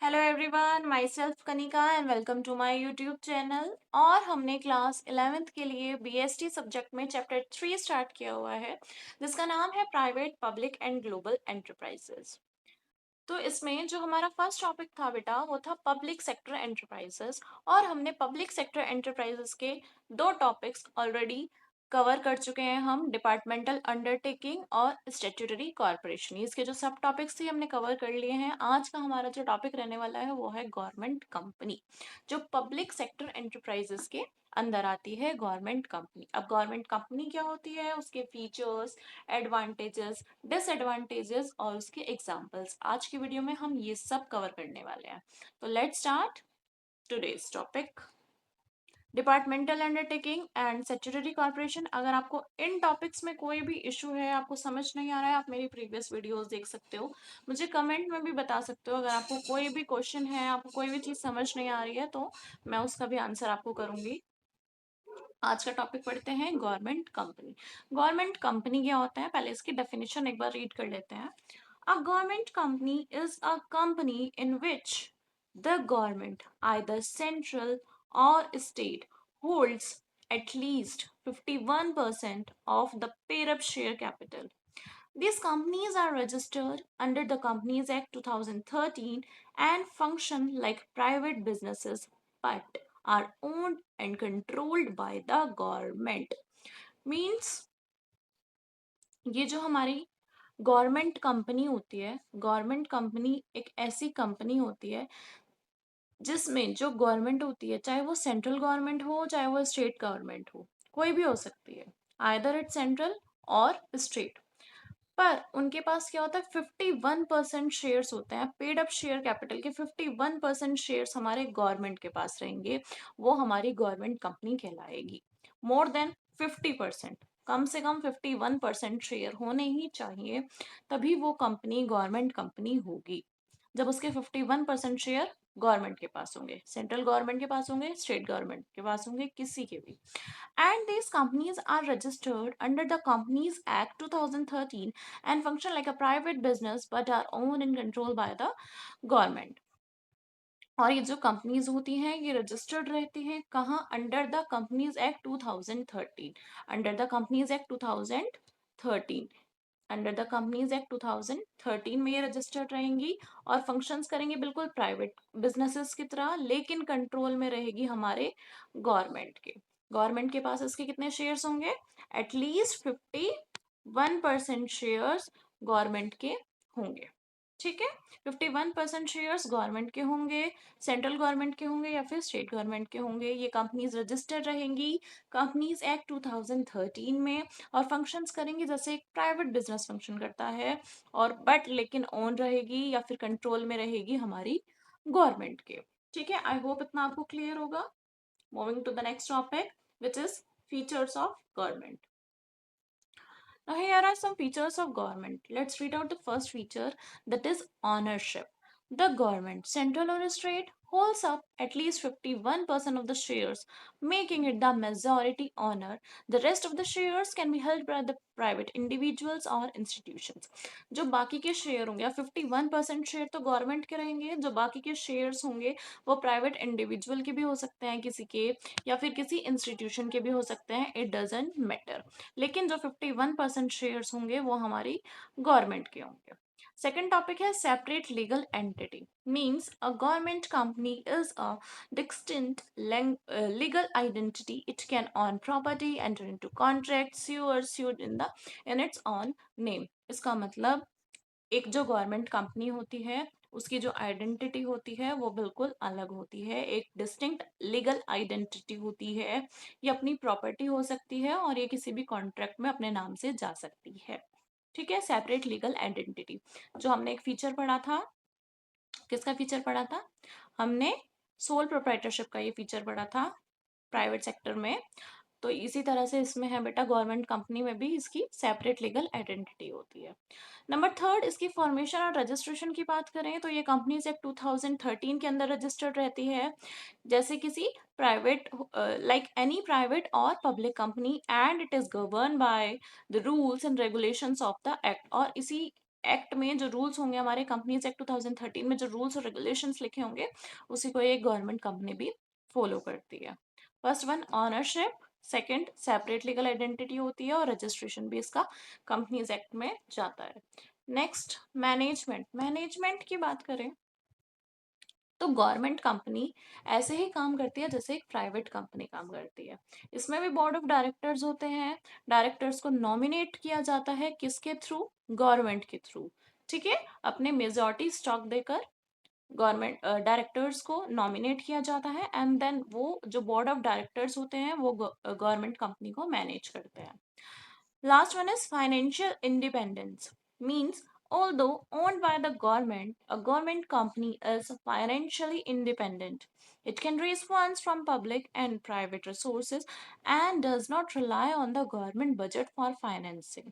Hello everyone, myself Kanika and welcome to my YouTube channel. और हमने class 11th के लिए बीएसटी सब्जेक्ट में चैप्टर 3 स्टार्ट किया हुआ है, जिसका नाम है private, public and global enterprises. तो इसमें जो हमारा फर्स्ट टॉपिक था बेटा, वो था पब्लिक सेक्टर एंटरप्राइजेस। और हमने पब्लिक सेक्टर एंटरप्राइजेस के दो टॉपिक्स ऑलरेडी कवर कर चुके हैं हम, डिपार्टमेंटल अंडरटेकिंग और स्टैट्यूटरी कॉर्पोरेशन। इसके जो सब टॉपिक्स थे हमने कवर कर लिए हैं। आज का हमारा जो टॉपिक रहने वाला है वो है गवर्नमेंट कंपनी, जो पब्लिक सेक्टर एंटरप्राइजेस के अंदर आती है गवर्नमेंट कंपनी। अब गवर्नमेंट कंपनी क्या होती है, उसके फीचर्स, एडवांटेजेस, डिसएडवांटेजेस और उसके एग्जाम्पल्स, आज की वीडियो में हम ये सब कवर करने वाले हैं। तो let's start today's topic, departmental undertaking and statutory corporation. अगर आपको इन टॉपिक्स में कोई भी इशू है, आपको समझ नहीं आ रहा है, आप मेरी प्रीवियस वीडियोस देख सकते हो, मुझे कमेंट में भी बता सकते हो। अगर आपको कोई भी क्वेश्चन है, आपको कोई भी चीज़ समझ नहीं आ रही है, तो मैं उसका भी आंसर आपको करूंगी। आज का टॉपिक पढ़ते हैं गवर्नमेंट कंपनी। गवर्नमेंट कंपनी क्या होता है, पहले इसकी डेफिनेशन एक बार रीड कर लेते हैं। A government company is a company in which the government, either central और state, holds at least 51% of the paid-up share capital. These companies are registered under the Companies Act 2013 and function like private businesses but are owned and controlled by the government. Means ये जो हमारी government company होती है, government company एक ऐसी company होती है जिसमें जो गवर्नमेंट होती है, चाहे वो सेंट्रल गवर्नमेंट हो चाहे वो स्टेट गवर्नमेंट हो, कोई भी हो सकती है, आइदर इट सेंट्रल और स्टेट, पर उनके पास क्या होता है, 51% शेयर्स होते हैं। पेड अप शेयर कैपिटल के 51% शेयर्स हमारे गवर्नमेंट के पास रहेंगे, वो हमारी गवर्नमेंट कंपनी कहलाएगी। मोर देन 50%, कम से कम 51% शेयर होने ही चाहिए, तभी वो कंपनी गवर्नमेंट कंपनी होगी। जब उसके 51% शेयर गवर्नमेंट के पास होंगे, सेंट्रल गवर्नमेंट के पास होंगे, स्टेट गवर्नमेंट के पास होंगे, किसी के भी। And these companies are registered under the Companies Act 2013 and function like a private business but are owned and controlled by the government. और ये जो कंपनीज होती हैं ये रजिस्टर्ड रहती हैं कहाँ, under the companies act 2013, under the companies act 2013, under the companies act 2013 में ये रजिस्टर्ड रहेंगी और फंक्शंस करेंगी बिल्कुल प्राइवेट बिजनेसेस की तरह, लेकिन कंट्रोल में रहेगी हमारे गवर्नमेंट के। गवर्नमेंट के पास इसके कितने शेयर्स होंगे, एटलीस्ट 51% शेयर्स गवर्नमेंट के होंगे। ठीक है, 51% शेयर्स गवर्नमेंट के होंगे, सेंट्रल गवर्नमेंट के होंगे या फिर स्टेट गवर्नमेंट के होंगे। ये कंपनीज रजिस्टर्ड रहेंगी कंपनीज एक्ट 2013 में और फंक्शंस करेंगी जैसे एक प्राइवेट बिजनेस फंक्शन करता है, और बट लेकिन ओन रहेगी या फिर कंट्रोल में रहेगी हमारी गवर्नमेंट के। ठीक है, आई होप इतना आपको क्लियर होगा। Moving to the next topic, which is features of government. Now here are some features of government. Let's read out the first feature, that is ownership. The government, central or state, holds up at least 51% of the shares, making it the majority owner. The rest of the shares can be held by the private individuals or institutions. जो बाकी के share होंगे, 51% share तो government के रहेंगे, जो बाकी के शेयर्स होंगे वो प्राइवेट इंडिविजुअल के भी हो सकते हैं किसी के, या फिर किसी इंस्टीट्यूशन के भी हो सकते हैं, इट डजेंट मैटर। लेकिन जो 51% शेयर्स होंगे वो हमारी गवर्नमेंट के होंगे। सेकेंड टॉपिक है separate legal entity. Means a government company is a distinct legal identity. It can own property, enter into contracts, sue or sued in its own name. इसका मतलब एक जो गवर्नमेंट कंपनी होती है उसकी जो आइडेंटिटी होती है वो बिल्कुल अलग होती है, एक डिस्टिंक्ट लीगल आइडेंटिटी होती है। ये अपनी प्रॉपर्टी हो सकती है और ये किसी भी कॉन्ट्रैक्ट में अपने नाम से जा सकती है। ठीक है, सेपरेट लीगल आइडेंटिटी। जो हमने एक फीचर पढ़ा था, किसका फीचर पढ़ा था हमने, सोल प्रोप्राइटरशिप का ये फीचर पढ़ा था प्राइवेट सेक्टर में। तो इसी तरह से इसमें है बेटा, गवर्नमेंट कंपनी में भी इसकी सेपरेट लीगल आइडेंटिटी होती है। नंबर थर्ड, इसकी फॉर्मेशन और रजिस्ट्रेशन की बात करें तो ये कंपनीज एक्ट 2013 के अंदर रजिस्टर्ड रहती है, जैसे किसी प्राइवेट, लाइक एनी प्राइवेट और public company, and it is govern by the rules and regulations of the act. और इसी एक्ट में जो रूल्स होंगे, हमारे कंपनीज एक्ट 2013 में जो रूल्स और रेगुलेशंस लिखे होंगे, उसी को एक गवर्नमेंट कंपनी भी फॉलो करती है। First one ownership, second separate legal identity होती है, और रजिस्ट्रेशन भी इसका कंपनीज एक्ट में जाता है। नेक्स्ट मैनेजमेंट, मैनेजमेंट की बात करें तो गवर्नमेंट कंपनी ऐसे ही काम करती है जैसे एक प्राइवेट कंपनी काम करती है। इसमें भी बोर्ड ऑफ डायरेक्टर्स होते हैं। डायरेक्टर्स को नॉमिनेट किया जाता है किसके थ्रू? गवर्नमेंट के थ्रू। ठीक है, अपने मेजॉरिटी स्टॉक देकर गवर्नमेंट डायरेक्टर्स को नॉमिनेट किया जाता है, एंड देन वो जो बोर्ड ऑफ डायरेक्टर्स होते हैं वो गवर्नमेंट कंपनी को मैनेज करते हैं। Last one is financial independence. Means, although owned by the government, a government company is financially independent. It can raise funds from public and private resources and does not rely on the government budget for financing.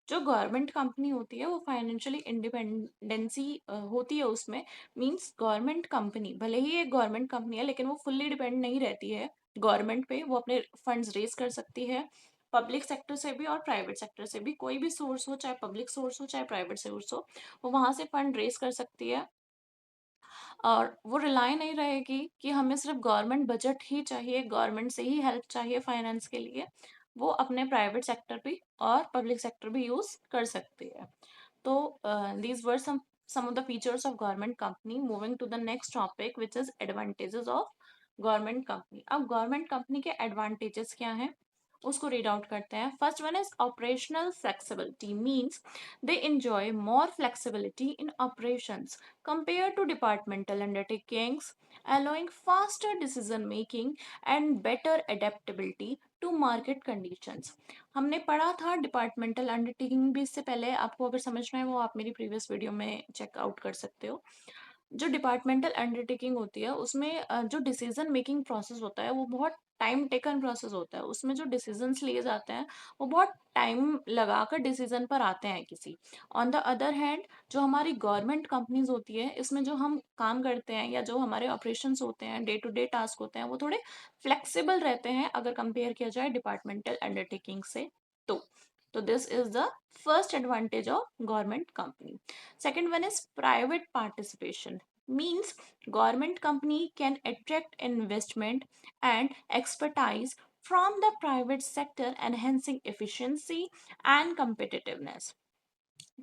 जो government company होती है वो financially independency होती है उसमें। Means government company भले ही एक government company है, लेकिन वो फुल्ली डिपेंड नहीं रहती है गवर्नमेंट पे। वो अपने फंड्स रेज कर सकती है पब्लिक सेक्टर से भी और प्राइवेट सेक्टर से भी। कोई भी सोर्स हो, चाहे पब्लिक सोर्स हो चाहे प्राइवेट सोर्स हो, वो वहां से फंड रेज कर सकती है। और वो रिलाई नहीं रहेगी कि हमें सिर्फ गवर्नमेंट बजट ही चाहिए, गवर्नमेंट से ही हेल्प चाहिए फाइनेंस के लिए। वो अपने प्राइवेट सेक्टर भी और पब्लिक सेक्टर भी यूज कर सकती है। तो these were some of the features of government company. Moving to the next topic, which is advantages of government company. अब government company के advantages क्या हैं उसको रीड आउट करते हैं। First one is operational flexibility, means they enjoy more flexibility in operations compared to departmental undertakings, allowing faster decision making and better adaptability to market conditions. हमने पढ़ा था departmental undertaking भी, इससे पहले आपको अगर समझना है वो आप मेरी प्रीवियस वीडियो में चेकआउट कर सकते हो। जो डिपार्टमेंटल अंडरटेकिंग होती है उसमें जो डिसीजन मेकिंग प्रोसेस होता है वो बहुत टाइम टेकन प्रोसेस होता है। उसमें जो डिसीजंस लिए जाते हैं वो बहुत टाइम लगाकर डिसीजन पर आते हैं किसी। ऑन द अदर हैंड जो हमारी गवर्नमेंट कंपनीज होती है, इसमें जो हम काम करते हैं या जो हमारे ऑपरेशंस होते हैं, डे टू डे टास्क होते हैं, वो थोड़े फ्लेक्सिबल रहते हैं अगर कंपेयर किया जाए डिपार्टमेंटल अंडरटेकिंग से। तो this is the first advantage of government company. Second one is private participation. Means government company can attract investment and expertise from the private sector, enhancing efficiency and competitiveness.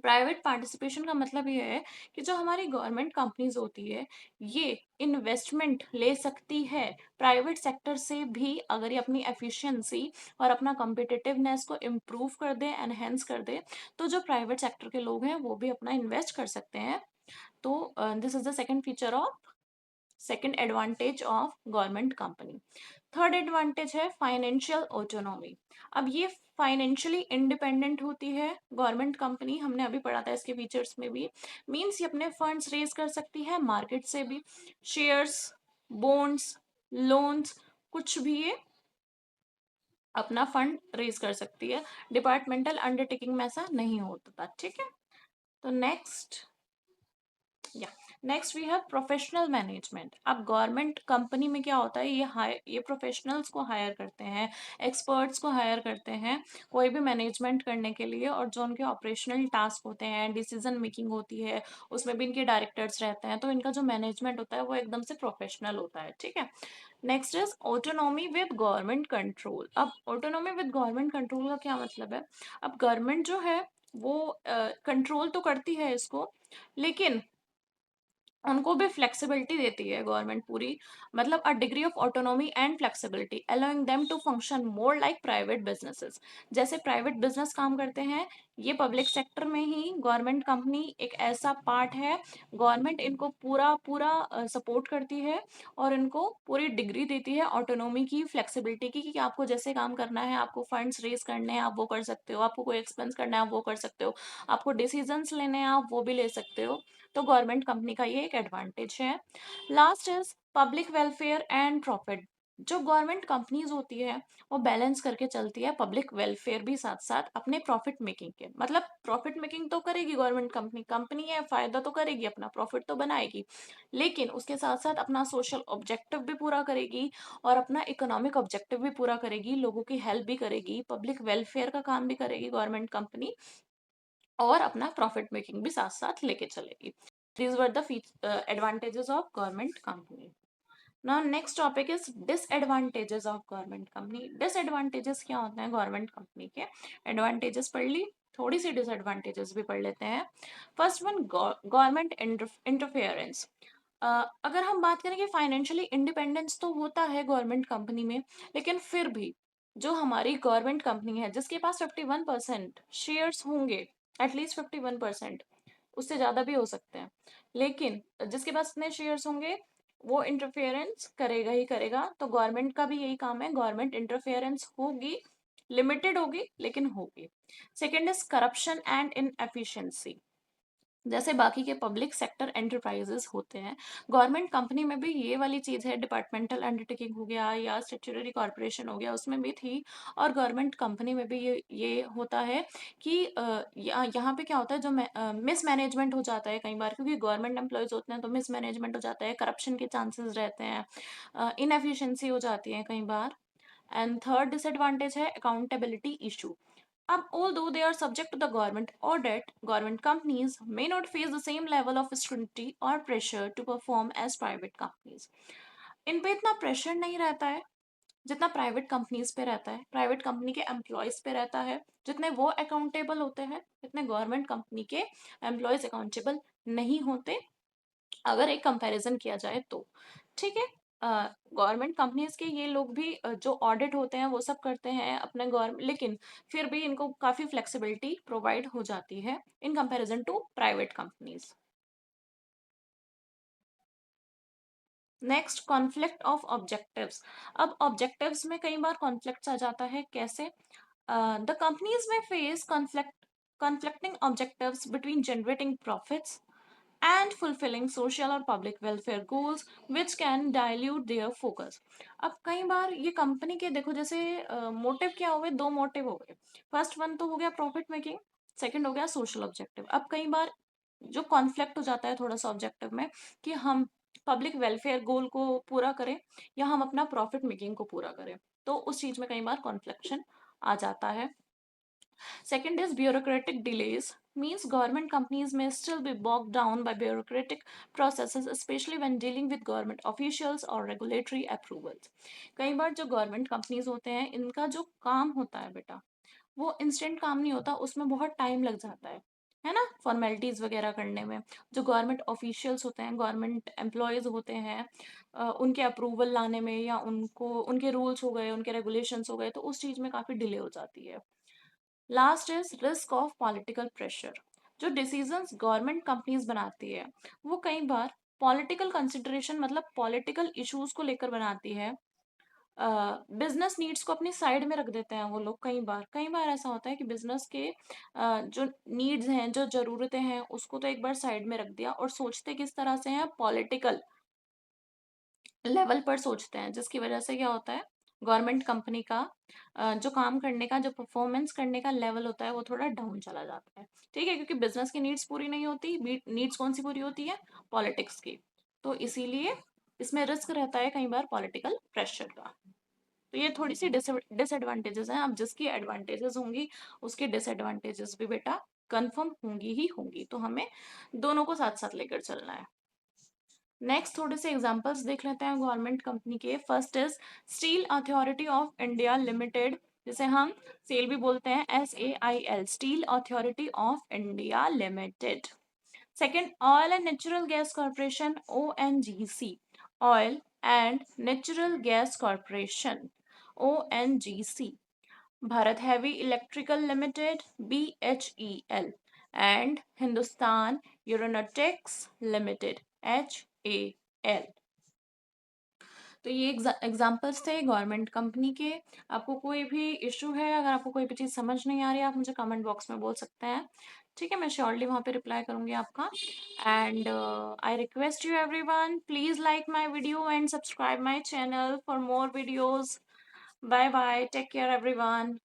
Private participation का मतलब ये है कि जो हमारी government companies होती है ये इन्वेस्टमेंट ले सकती है प्राइवेट सेक्टर से भी, अगर ये अपनी एफिशिएंसी और अपना कॉम्पिटिटिवनेस को इम्प्रूव कर दे, एनहेंस कर दे, तो जो प्राइवेट सेक्टर के लोग हैं वो भी अपना इन्वेस्ट कर सकते हैं। तो this is the second feature of second advantage of government company. Third advantage है फाइनेंशियल ऑटोनॉमी। अब ये फाइनेंशियली इंडिपेंडेंट होती है गवर्नमेंट कंपनी, हमने अभी पढ़ा था इसके फीचर्स में भी। मींस ये अपने फंड्स रेज कर सकती है मार्केट से भी, शेयर्स, बॉन्ड्स, लोन्स, कुछ भी ये अपना फंड रेज कर सकती है। डिपार्टमेंटल अंडरटेकिंग में ऐसा नहीं होता था। ठीक है, तो next we have professional management. अब गवर्नमेंट कंपनी में क्या होता है, ये प्रोफेशनल्स को हायर करते हैं, एक्सपर्ट्स को हायर करते हैं कोई भी मैनेजमेंट करने के लिए। और जो उनके ऑपरेशनल टास्क होते हैं, डिसीजन मेकिंग होती है, उसमें भी इनके डायरेक्टर्स रहते हैं। तो इनका जो मैनेजमेंट होता है वो एकदम से प्रोफेशनल होता है। ठीक है, next is autonomy with government control. अब ऑटोनॉमी विद गवर्नमेंट कंट्रोल का क्या मतलब है? अब गवर्नमेंट जो है वो कंट्रोल तो करती है इसको, लेकिन उनको भी फ्लेक्सिबिलिटी देती है गवर्नमेंट पूरी। मतलब a degree of autonomy and flexibility allowing them to function more like private businesses. जैसे प्राइवेट बिजनेस काम करते हैं, ये पब्लिक सेक्टर में ही गवर्नमेंट कंपनी एक ऐसा पार्ट है। गवर्नमेंट इनको पूरा पूरा सपोर्ट करती है और इनको पूरी डिग्री देती है ऑटोनॉमी की, फ्लेक्सिबिलिटी की, कि आपको जैसे काम करना है, आपको फंड्स रेज करने हैं आप वो कर सकते हो, आपको कोई एक्सपेंस करना है आप वो कर सकते हो, आपको डिसीजंस लेने हैं आप वो भी ले सकते हो। तो गवर्नमेंट कंपनी का ये एक एडवांटेज है। Last is public welfare and profit. जो गवर्नमेंट कंपनीज होती है वो बैलेंस करके चलती है पब्लिक वेलफेयर भी साथ साथ अपने प्रॉफिट मेकिंग के। मतलब प्रॉफिट मेकिंग तो करेगी गवर्नमेंट कंपनी, कंपनी है, फायदा तो करेगी, अपना प्रॉफिट तो बनाएगी, लेकिन उसके साथ साथ अपना सोशल ऑब्जेक्टिव भी पूरा करेगी और अपना इकोनॉमिक ऑब्जेक्टिव भी पूरा करेगी, लोगों की हेल्प भी करेगी, पब्लिक वेलफेयर का काम भी करेगी गवर्नमेंट कंपनी। और अपना प्रॉफिट मेकिंग भी साथ साथ लेके चलेगी। These were the advantages of government company. Now next topic is disadvantages of government company. Disadvantages क्या होते हैं गवर्नमेंट कंपनी के? एडवांटेजेस पढ़ ली, थोड़ी सी डिसएडवांटेजेस भी पढ़ लेते हैं। First one, government interference. अगर हम बात करें कि फाइनेंशियली इंडिपेंडेंस तो होता है गवर्नमेंट कंपनी में, लेकिन फिर भी जो हमारी गवर्नमेंट कंपनी है जिसके पास 51% शेयर्स होंगे, एटलीस्ट 51%, उससे ज़्यादा भी हो सकते हैं, लेकिन जिसके पास इतने शेयर्स होंगे वो इंटरफेरेंस करेगा ही करेगा। तो गवर्नमेंट का भी यही काम है, गवर्नमेंट इंटरफेरेंस होगी, लिमिटेड होगी लेकिन होगी। Second is corruption and inefficiency. जैसे बाकी के पब्लिक सेक्टर एंटरप्राइजेस होते हैं, गवर्नमेंट कंपनी में भी ये वाली चीज़ है, डिपार्टमेंटल अंडरटेकिंग हो गया या स्टेचुटरी कॉर्पोरेशन हो गया, उसमें भी थी। और गवर्नमेंट कंपनी में भी ये होता है कि यहाँ पे क्या होता है, जो मिस मैनेजमेंट हो जाता है कई बार, क्योंकि गवर्नमेंट एम्प्लॉयज होते हैं तो मिस मैनेजमेंट हो जाता है, करप्शन के चांसेस रहते हैं, इनएफिशिएंसी हो जाती है कई बार। एंड थर्ड डिसएडवांटेज है accountability issue. Although they are subject to the government audit, government companies may not face the same level of scrutiny or pressure to perform as private companies. इन पे इतना pressure नहीं रहता है जितना private companies पे रहता है, प्राइवेट कंपनी के एम्प्लॉयज पे रहता है। जितने वो अकाउंटेबल होते हैं इतने गवर्नमेंट कंपनी के एम्प्लॉयज अकाउंटेबल नहीं होते, अगर एक कंपैरिजन किया जाए तो। ठीक है, गवर्नमेंट कंपनीज के ये लोग भी जो ऑडिट होते हैं वो सब करते हैं अपने गवर्नमेंट, लेकिन फिर भी इनको काफ़ी फ्लेक्सिबिलिटी प्रोवाइड हो जाती है in comparison to private companies. Next, conflict of objectives. अब ऑब्जेक्टिव्स में कई बार कॉन्फ्लिक्ट्स आ जाता है, कैसे? द कंपनीज में face conflicting objectives between generating profits and fulfilling social और public welfare goals which can dilute their focus। अब कई बार ये कंपनी के देखो, जैसे मोटिव क्या हो गए, दो मोटिव हो गए। फर्स्ट वन तो हो गया प्रॉफिट मेकिंग, सेकंड हो गया सोशल ऑब्जेक्टिव। अब कई बार जो कॉन्फ्लिक्ट हो जाता है थोड़ा सा ऑब्जेक्टिव में, कि हम पब्लिक वेलफेयर गोल को पूरा करें या हम अपना प्रॉफिट मेकिंग को पूरा करें, तो उस चीज में कई बार कॉन्फ्लिक्शन आ जाता है। Second is bureaucratic delays. Means government companies may still be bogged down by bureaucratic processes, especially when dealing with government officials or regulatory approvals. कई बार जो गवर्नमेंट कंपनीज होते हैं इनका जो काम होता है बेटा, वो इंस्टेंट काम नहीं होता, उसमें बहुत टाइम लग जाता है ना, फॉर्मेलिटीज वगैरह करने में। जो गवर्नमेंट ऑफिशियल्स होते हैं, गवर्नमेंट एम्प्लॉयज होते हैं, उनके अप्रूवल लाने में या उनको उनके रूल्स हो गए, उनके रेगुलेशंस हो गए, तो उस चीज़ में काफ़ी डिले हो जाती है। Last is risk of political pressure. जो डिसीजंस गवर्नमेंट कंपनीज बनाती है वो कई बार पॉलिटिकल कंसिडरेशन, मतलब पॉलिटिकल इश्यूज को लेकर बनाती है। बिजनेस नीड्स को अपनी साइड में रख देते हैं वो लोग। कई बार ऐसा होता है कि बिजनेस के जो नीड्स हैं, जो जरूरतें हैं, उसको तो एक बार साइड में रख दिया और सोचते किस तरह से हैं, पॉलिटिकल लेवल पर सोचते हैं, जिसकी वजह से क्या होता है, गवर्नमेंट कंपनी का जो काम करने का, जो परफॉर्मेंस करने का लेवल होता है वो थोड़ा डाउन चला जाता है। ठीक है, क्योंकि बिजनेस की नीड्स पूरी नहीं होती, नीड्स कौन सी पूरी होती है, पॉलिटिक्स की। तो इसीलिए इसमें रिस्क रहता है कई बार पॉलिटिकल प्रेशर का। तो ये थोड़ी सी डिसएडवांटेजेस हैं। अब जिसकी एडवांटेजेस होंगी उसकी डिसएडवांटेजेस भी बेटा कंफर्म होंगी ही होंगी, तो हमें दोनों को साथ साथ लेकर चलना है। नेक्स्ट थोड़े से एग्जांपल्स देख लेते हैं गवर्नमेंट कंपनी के। First is steel authority of India limited, जिसे हम सेल भी बोलते हैं, SAIL, steel authority of India limited. Second, oil and natural gas corporation, ONGC, oil and natural gas corporation, ONGC। Bharat heavy electrical limited, BHEL, and Hindustan aeronautics limited, HAL। तो ये examples थे government company के। आपको कोई भी इशू है, अगर आपको कोई भी चीज़ समझ नहीं आ रही है, आप मुझे कमेंट बॉक्स में बोल सकते हैं। ठीक है, मैं श्योरली वहाँ पे रिप्लाई करूँगी आपका। And I request you everyone, please like my video and subscribe my channel for more videos. Bye bye, take care everyone.